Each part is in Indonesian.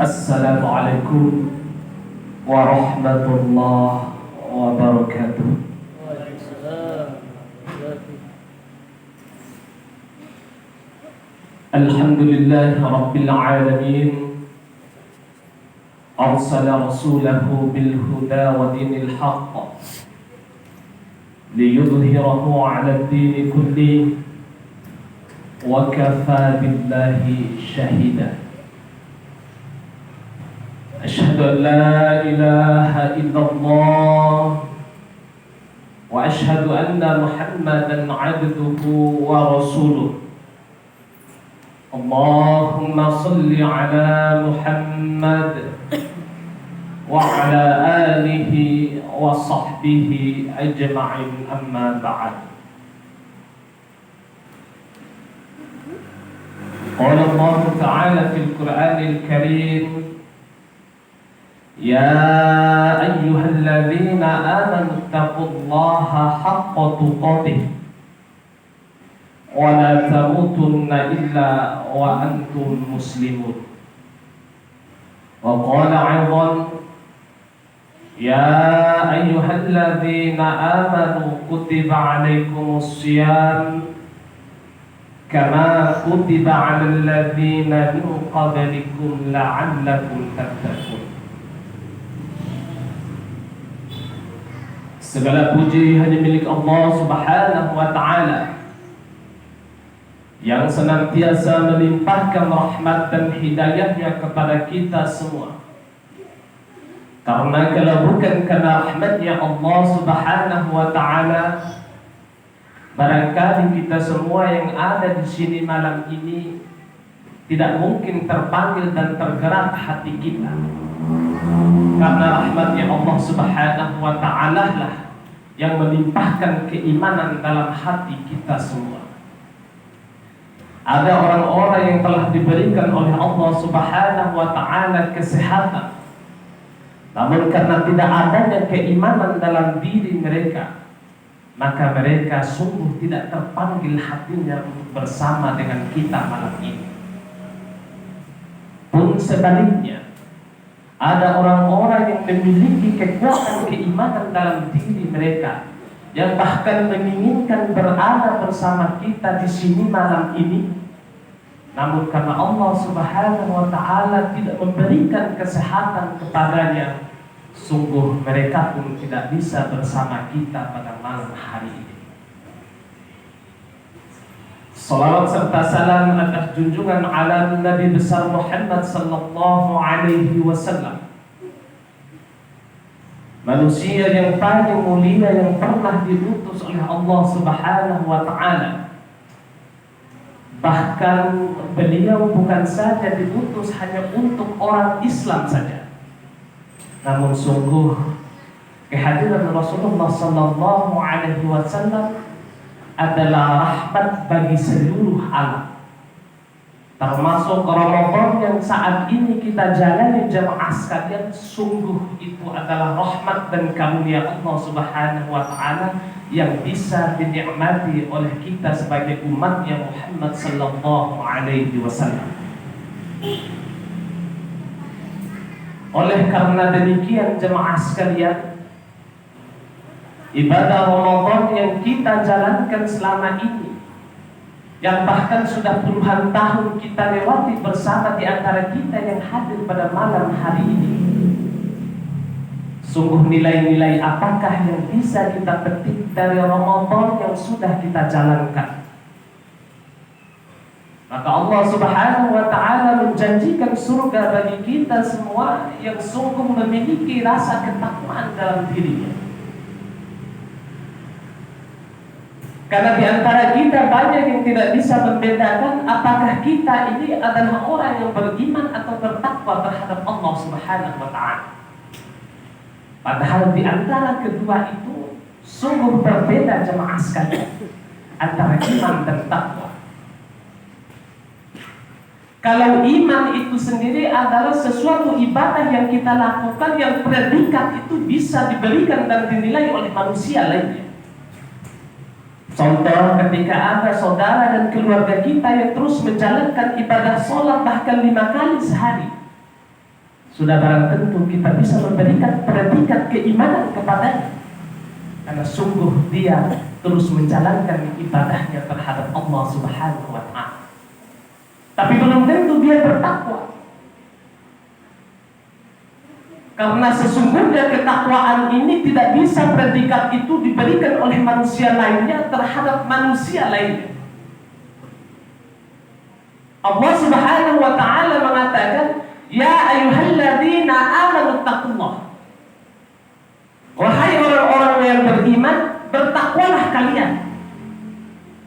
Assalamualaikum warahmatullahi wabarakatuh. Alhamdulillahi rabbil alamin. Arsala rasulahu bil huda wa dinil haqq liyudhhirahu 'ala ad-din kulli wa kafa billahi shahida. Asyhadu an la ilaha illallah wa asyhadu anna Muhammadan 'abduhu wa rasuluh. Allahumma salli ala Muhammad wa ala alihi wa sahbihi ajma'in, amma ba'd. Qala Allah ta'ala fil Qur'anil Karim, ya ayyuhalladzina amanu taqullaha haqqa tuqatih wa la tamutunna illa wa antum muslimun. Wa qala 'aidan, ya ayyuhalladzina amanu kutiba 'alaikumus shiyam kama kutiba 'alal ladzina min qablikum la'allakum tattaqun. Segala puji hanya milik Allah Subhanahu wa ta'ala yang senantiasa melimpahkan rahmat dan hidayahnya kepada kita semua. Karena kalau bukan karena rahmatnya Allah Subhanahu wa ta'ala, barangkali kita semua yang ada di sini malam ini tidak mungkin terpanggil dan tergerak hati kita. Karena rahmatnya Allah Subhanahu wa ta'ala lah yang melimpahkan keimanan dalam hati kita semua. Ada orang-orang yang telah diberikan oleh Allah Subhanahu wa ta'ala kesehatan, namun karena tidak adanya keimanan dalam diri mereka, maka mereka sungguh tidak terpanggil hatinya untuk bersama dengan kita malam ini. Pun sebaliknya, ada orang-orang yang memiliki kekuatan keimanan dalam diri mereka, yang bahkan menginginkan berada bersama kita di sini malam ini, namun karena Allah Subhanahu wa ta'ala tidak memberikan kesehatan kepadanya, sungguh mereka pun tidak bisa bersama kita pada malam hari ini. Salawat serta salam atas junjungan ala Nabi besar Muhammad sallallahu alaihi wasallam, manusia yang paling mulia yang pernah diutus oleh Allah Subhanahu wa ta'ala. Bahkan beliau bukan saja diutus hanya untuk orang Islam saja, namun sungguh kehadiran Rasulullah sallallahu alaihi wasallam adalah rahmat bagi seluruh alam. Termasuk Ramadan yang saat ini kita jalani jamaah sekalian, sungguh itu adalah rahmat dan karunia Allah Subhanahu wa ta'ala yang bisa dinikmati oleh kita sebagai umatnya Muhammad sallallahu alaihi wasallam. Oleh karena demikian jemaah sekalian, ibadah Ramadan yang kita jalankan selama ini, yang bahkan sudah puluhan tahun kita lewati bersama di antara kita yang hadir pada malam hari ini, sungguh nilai-nilai apakah yang bisa kita petik dari Ramadan yang sudah kita jalankan? Maka Allah Subhanahu wa ta'ala menjanjikan surga bagi kita semua yang sungguh memiliki rasa ketakwaan dalam dirinya. Karena di antara kita banyak yang tidak bisa membedakan apakah kita ini adalah orang yang beriman atau bertakwa terhadap Allah Subhanahu wa ta'ala. Padahal di antara kedua itu sungguh berbeda jemaah sekalian, antara iman dan takwa. Kalau iman itu sendiri adalah sesuatu ibadah yang kita lakukan yang predikat itu bisa diberikan dan dinilai oleh manusia lainnya. Contoh, ketika ada saudara dan keluarga kita yang terus menjalankan ibadah sholat bahkan 5 kali sehari, sudah barang tentu kita bisa memberikan predikat keimanan kepadanya, karena sungguh dia terus menjalankan ibadahnya terhadap Allah Subhanahu wa Ta'ala. Tapi belum tentu dia bertakwa, karena sesungguhnya ketakwaan ini tidak bisa predikat itu diberikan oleh manusia lainnya terhadap manusia lainnya. Allah Subhanahu wa Ta'ala mengatakan, ya ayyuhalladzina amanu taqullah. Wahai orang-orang yang beriman, bertakwalah kalian.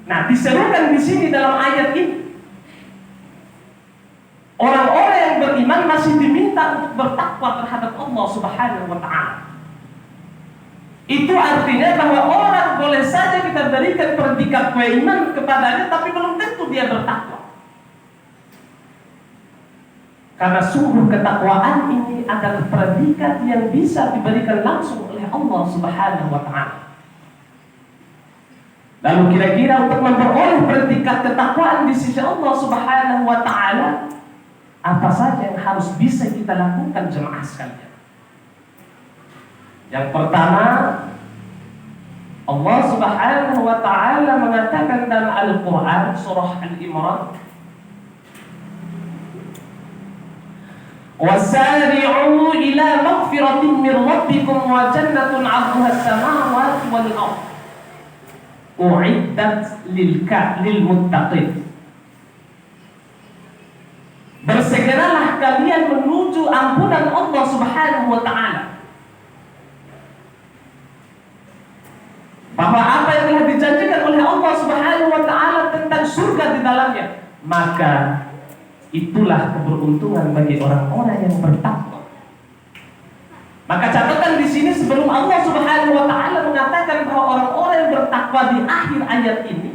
Nah, diserukan di sini dalam ayat ini, orang-orang yang beriman masih diminta untuk bertakwa terhadap Allah Subhanahu wa Ta'ala. Itu artinya bahwa orang boleh saja kita berikan predikat keimanan kepadanya, tapi belum tentu dia bertakwa. Karena sungguh ketakwaan ini adalah predikat yang bisa diberikan langsung oleh Allah Subhanahu wa Ta'ala. Lalu kira-kira untuk memperoleh predikat ketakwaan di sisi Allah Subhanahu wa Ta'ala, apa saja yang harus bisa kita lakukan jemaah sekalian? Yang pertama, Allah Subhanahu wa Ta'ala mengatakan dalam Al-Quran surah Al-Imran, wasari'u ila maghfiratin min rabbikum wa jannatun 'arduha as-samawati wal ardh u'iddat lil muttaqin. Bersegeralah kalian menuju ampunan Allah Subhanahu wa Ta'ala. Bahwa apa yang telah dijanjikan oleh Allah Subhanahu wa Ta'ala tentang surga di dalamnya, maka itulah keberuntungan bagi orang-orang yang bertakwa. Maka catatan di sini sebelum Allah Subhanahu wa Ta'ala mengatakan bahwa orang-orang yang bertakwa di akhir ayat ini,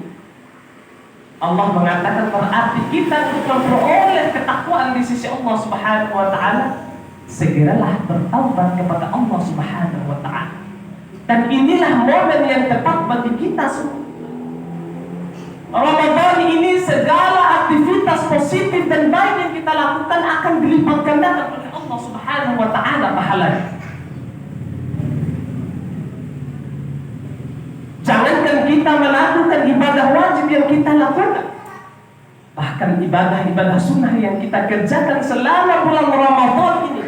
Allah mengatakan berarti kita untuk memperoleh ketakwaan di sisi Allah Subhanahu wa Ta'ala, segeralah bertaubat kepada Allah Subhanahu wa Ta'ala. Dan inilah momen yang tepat bagi kita semua. Ramadan ini segala aktivitas positif dan baik yang kita lakukan akan dilipat gandakan oleh Allah Subhanahu wa Ta'ala pahalanya. Jangankan kita melakukan ibadah wajib yang kita lakukan, bahkan ibadah-ibadah sunnah yang kita kerjakan selama bulan Ramadan ini,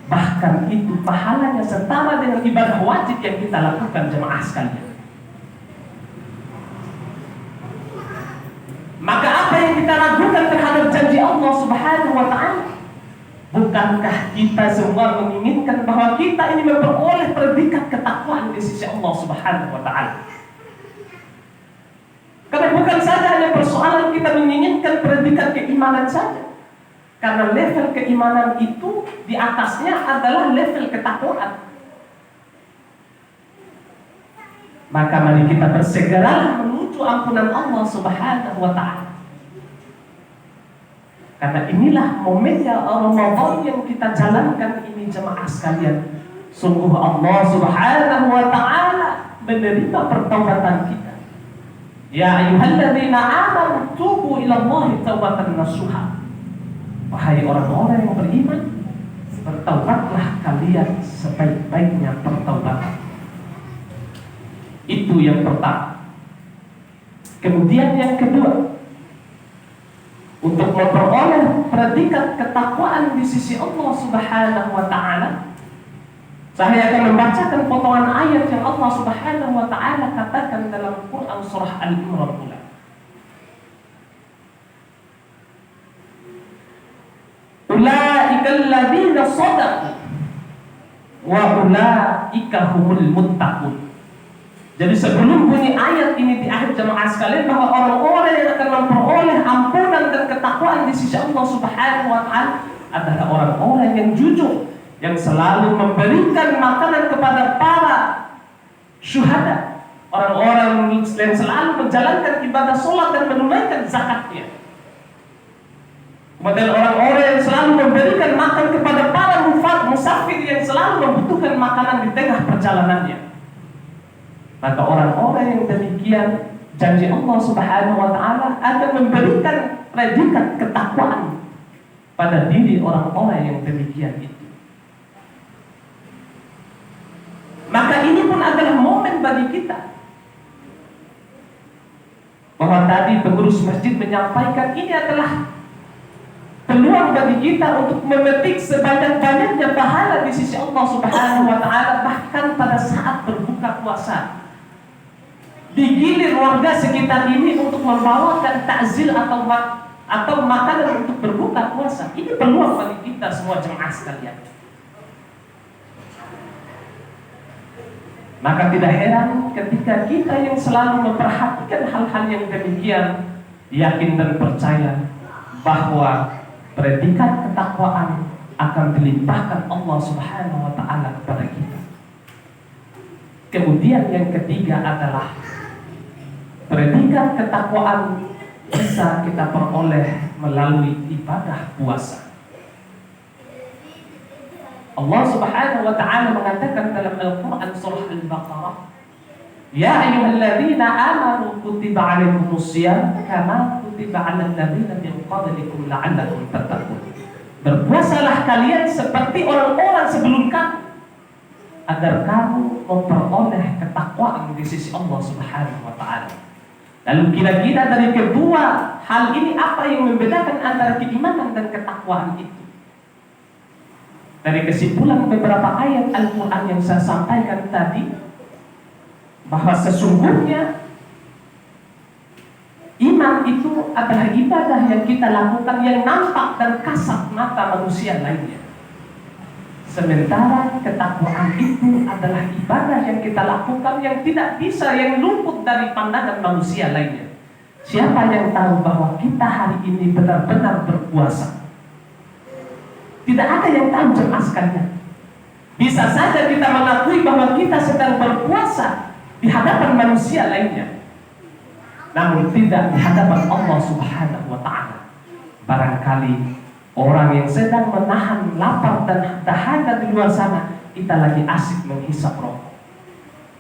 bahkan itu pahalanya setara dengan ibadah wajib yang kita lakukan jemaah sekalian. Maka apa yang kita lakukan terhadap janji Allah Subhanahu wa Ta'ala? Bukankah kita semua menginginkan bahwa kita ini memperoleh predikat ketakwaan di sisi Allah Subhanahu wa Ta'ala? Karena bukan saja hanya persoalan kita menginginkan predikat keimanan saja. Karena level keimanan itu di atasnya adalah level ketakwaan. Maka mari kita bersegeralah menuju ampunan Allah Subhanahu wa Ta'ala. Karena inilah momennya Ramadan yang kita jalankan ini jemaah sekalian. Sungguh Allah Subhanahu wa Ta'ala menerima pertobatan kita. Ya ayyuhalladzina amanu tubu ila Allahi taubatan nasuha. Wahai orang-orang yang beriman, bertaubatlah kalian sebaik-baiknya pertobatan. Itu yang pertama. Kemudian yang kedua, untuk memperoleh predikat ketakwaan di sisi Allah Subhanahu wa Ta'ala, saya akan membacakan potongan ayat yang Allah Subhanahu wa Ta'ala katakan dalam Quran surah Al-Imran pula. Ulaikal ladzina shadaqu wa ulaika humul muttaqun. Jadi sebelum bunyi ayat ini di akhir jemaah sekalian, bahwa orang-orang yang akan memperoleh ampunan dan ketakwaan di sisi Allah Subhanahu wa Ta'ala adalah orang-orang yang jujur, yang selalu memberikan makanan kepada para syuhada, orang-orang yang selalu menjalankan ibadah sholat dan menunaikan zakatnya. Kemudian orang-orang yang selalu memberikan makan kepada para musafir yang selalu membutuhkan makanan di tengah perjalanannya. Maka orang-orang yang demikian, janji Allah Subhanahu wa Ta'ala akan memberikan predikat ketakwaan pada diri orang-orang yang demikian itu. Maka ini pun adalah momen bagi kita, bahwa tadi pengurus masjid menyampaikan ini adalah peluang bagi kita untuk memetik sebanyak-banyaknya pahala di sisi Allah Subhanahu wa Ta'ala, bahkan pada saat berbuka puasa. Digilir warga sekitar ini untuk membawakan takzil atau makanan untuk berbuka puasa. Ini peluang bagi kita semua jemaah sekalian. Maka tidak heran ketika kita yang selalu memperhatikan hal-hal yang demikian, yakin dan percaya bahwa predikat ketakwaan akan dilimpahkan Allah Subhanahu wa Ta'ala kepada kita. Kemudian yang ketiga adalah predikat ketakwaan bisa kita peroleh melalui ibadah puasa. Allah Subhanahu wa Ta'ala mengatakan dalam Al-Quran surah Al-Baqarah, Ya ayyuhalladzina amanu kutiba 'alaikumusiyam kama kutiba 'alal ladzina min qablikum la'allakum tattaqun. Berpuasalah kalian seperti orang-orang sebelum kamu, agar kamu memperoleh ketakwaan di sisi Allah Subhanahu wa Ta'ala. Lalu kira-kira dari kedua hal ini apa yang membedakan antara keimanan dan ketakwaan itu? Dari kesimpulan beberapa ayat Al-Quran yang saya sampaikan tadi, bahwa sesungguhnya iman itu adalah ibadah yang kita lakukan yang nampak dan kasat mata manusia lainnya. Sementara ketakwaan itu adalah ibadah yang kita lakukan yang tidak bisa, yang luput dari pandangan manusia lainnya. Siapa yang tahu bahwa kita hari ini benar-benar berpuasa? Tidak ada yang tahu jemaah sekalian. Bisa saja kita mengakui bahwa kita sedang berpuasa di hadapan manusia lainnya, namun tidak di hadapan Allah Subhanahu wa Ta'ala. Barangkali orang yang sedang menahan lapar dan dahaga di luar sana, kita lagi asik menghisap rokok.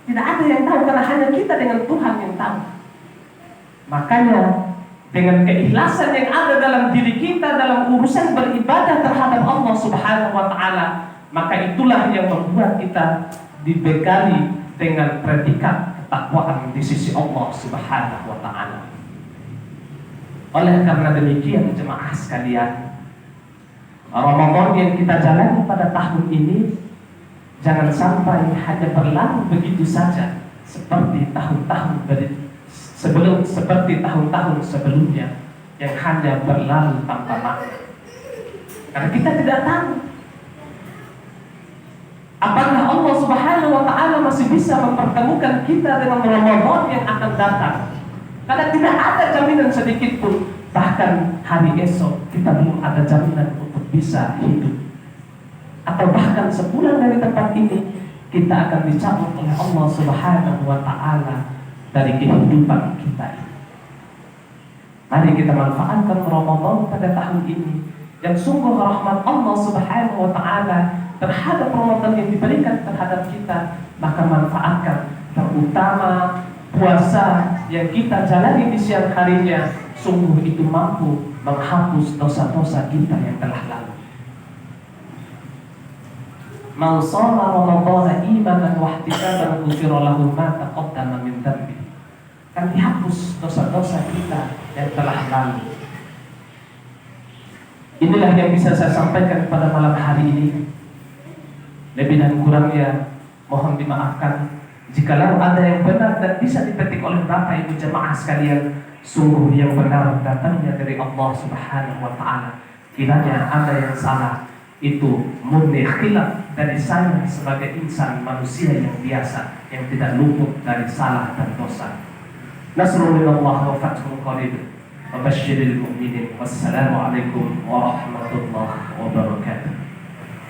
Tidak ada yang tahu, karena hanya kita dengan Tuhan yang tahu. Makanya dengan keikhlasan yang ada dalam diri kita dalam urusan beribadah terhadap Allah Subhanahu wa Ta'ala, maka itulah yang membuat kita dibekali dengan predikat ketakwaan di sisi Allah Subhanahu wa Ta'ala. Oleh karena demikian jemaah sekalian, Ramadan yang kita jalani pada tahun ini jangan sampai hanya berlalu begitu saja seperti tahun-tahun sebelumnya yang hanya berlalu tanpa makna. Karena kita tidak tahu apakah Allah Subhanahu wa Ta'ala masih bisa mempertemukan kita dengan Ramadan yang akan datang. Karena tidak ada jaminan sedikit pun, bahkan hari esok kita belum ada jaminan untuk bisa hidup. Atau bahkan sebulan dari tempat ini kita akan dicabut oleh Allah Subhanahu wa Ta'ala dari kehidupan kita ini. Mari kita manfaatkan Ramadan pada tahun ini yang sungguh rahmat Allah Subhanahu wa Ta'ala terhadap Ramadan yang diberikan terhadap kita. Maka manfaatkan, terutama puasa yang kita jalani di siang harinya, sungguh itu mampu menghapus dosa-dosa kita yang telah lalu. Man shoma Ramadhana imanan wa ihtisaban ghufira lahu ma taqaddama min dhanbi. Akan dihapus dosa-dosa kita yang telah lalu. Inilah yang bisa saya sampaikan pada malam hari ini. Lebih dan kurangnya mohon dimaafkan jikalau ada yang benar dan bisa dipetik oleh Bapak Ibu jemaah sekalian. Sungguh yang benar datangnya dari Allah Subhanahu wa Ta'ala. Kiranya ada yang salah, itu murni khilaf dari saya sebagai insan manusia yang biasa, yang tidak luput dari salah dan dosa. Nasrul minallah wa fathul qarib wa basyiril mu'minin. Wassalamualaikum warahmatullahi wabarakatuh.